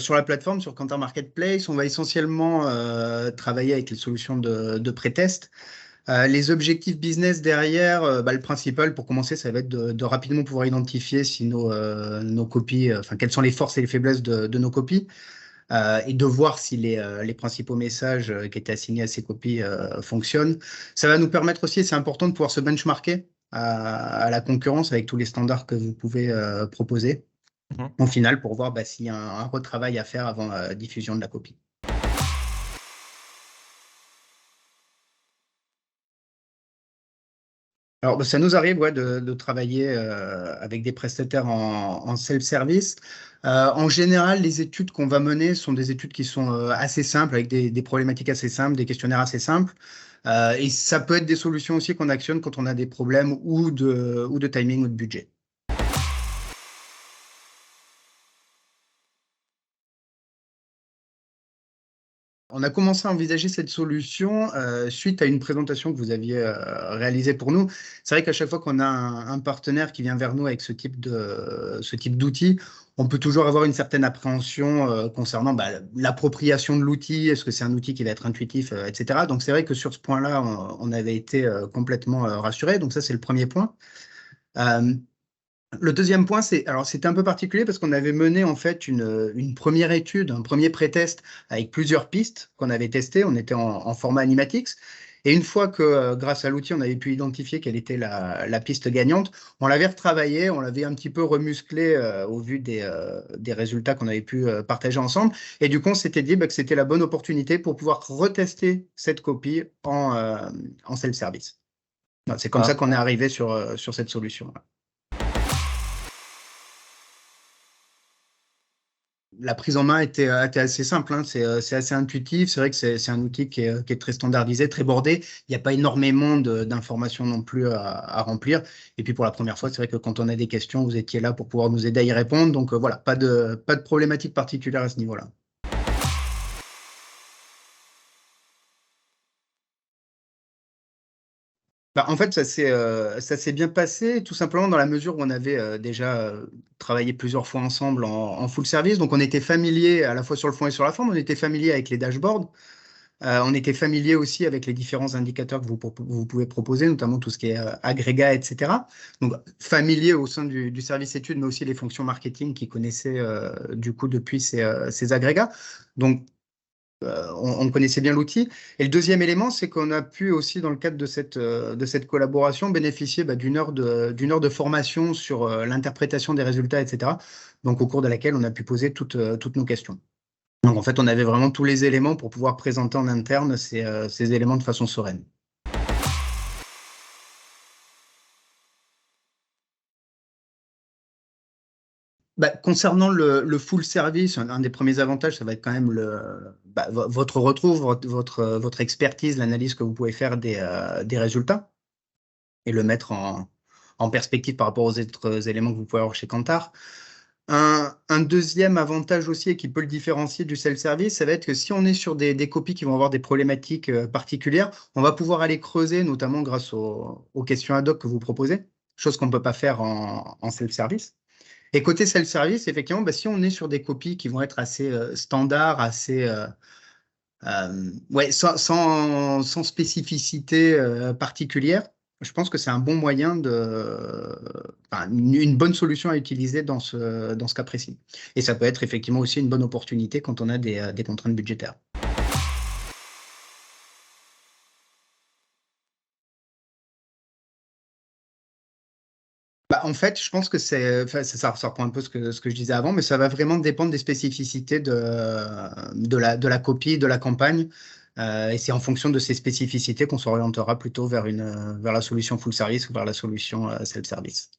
sur la plateforme, sur Kantar Marketplace, on va essentiellement travailler avec les solutions de pré-test. Les objectifs business derrière, le principal pour commencer, ça va être de rapidement pouvoir identifier si nos copies, quelles sont les forces et les faiblesses de nos copies, et de voir si les principaux messages qui étaient assignés à ces copies fonctionnent. Ça va nous permettre aussi, c'est important de pouvoir se benchmarker à la concurrence avec tous les standards que vous pouvez proposer au final pour voir s'il y a un retravail à faire avant la diffusion de la copie. Alors, ça nous arrive de travailler avec des prestataires en self-service. En général, les études qu'on va mener sont des études qui sont assez simples, avec des problématiques assez simples, des questionnaires assez simples. Et ça peut être des solutions aussi qu'on actionne quand on a des problèmes ou de timing ou de budget. On a commencé à envisager cette solution suite à une présentation que vous aviez réalisée pour nous. C'est vrai qu'à chaque fois qu'on a un partenaire qui vient vers nous avec ce type d'outil, on peut toujours avoir une certaine appréhension concernant l'appropriation de l'outil. Est-ce que c'est un outil qui va être intuitif, etc. Donc c'est vrai que sur ce point-là, on avait été complètement rassurés. Donc ça, c'est le premier point. Le deuxième point, c'était un peu particulier parce qu'on avait mené en fait une première étude, un premier pré-test avec plusieurs pistes qu'on avait testées. On était en format animatix. Et une fois que, grâce à l'outil, on avait pu identifier quelle était la piste gagnante, on l'avait retravaillé, on l'avait un petit peu remusclé au vu des résultats qu'on avait pu partager ensemble. Et du coup, on s'était dit que c'était la bonne opportunité pour pouvoir retester cette copie en self-service. C'est comme ça qu'on est arrivé sur cette solution. La prise en main était assez simple, hein. C'est assez intuitif. C'est vrai que c'est un outil qui est très standardisé, très bordé. Il n'y a pas énormément d'informations non plus à remplir. Et puis pour la première fois, c'est vrai que quand on a des questions, vous étiez là pour pouvoir nous aider à y répondre. Donc voilà, pas de problématique particulière à ce niveau-là. En fait, ça s'est bien passé, tout simplement dans la mesure où on avait déjà travaillé plusieurs fois ensemble en full service. Donc, on était familier à la fois sur le fond et sur la forme. On était familier avec les dashboards. On était familier aussi avec les différents indicateurs que vous pouvez proposer, notamment tout ce qui est agrégat, etc. Donc, familier au sein du service études, mais aussi les fonctions marketing qui connaissaient du coup depuis ces agrégats. Donc, on connaissait bien l'outil. Et le deuxième élément, c'est qu'on a pu aussi, dans le cadre de cette collaboration, bénéficier d'une heure de formation sur l'interprétation des résultats, etc. Donc, au cours de laquelle on a pu poser toutes nos questions. Donc, en fait, on avait vraiment tous les éléments pour pouvoir présenter en interne ces éléments de façon sereine. Concernant le full service, un des premiers avantages, ça va être quand même votre retour, votre expertise, l'analyse que vous pouvez faire des résultats et le mettre en perspective par rapport aux autres éléments que vous pouvez avoir chez Kantar. Un deuxième avantage aussi et qui peut le différencier du self-service, ça va être que si on est sur des copies qui vont avoir des problématiques particulières, on va pouvoir aller creuser, notamment grâce aux questions ad hoc que vous proposez, chose qu'on ne peut pas faire en self-service. Et côté self-service, effectivement, si on est sur des copies qui vont être assez standards, assez sans spécificité particulière, je pense que c'est un bon moyen une bonne solution à utiliser dans ce cas précis. Et ça peut être effectivement aussi une bonne opportunité quand on a des contraintes budgétaires. En fait, je pense que ça reprend un peu ce que je disais avant, mais ça va vraiment dépendre des spécificités de la copie, de la campagne. Et c'est en fonction de ces spécificités qu'on s'orientera plutôt vers la solution full service ou vers la solution self-service.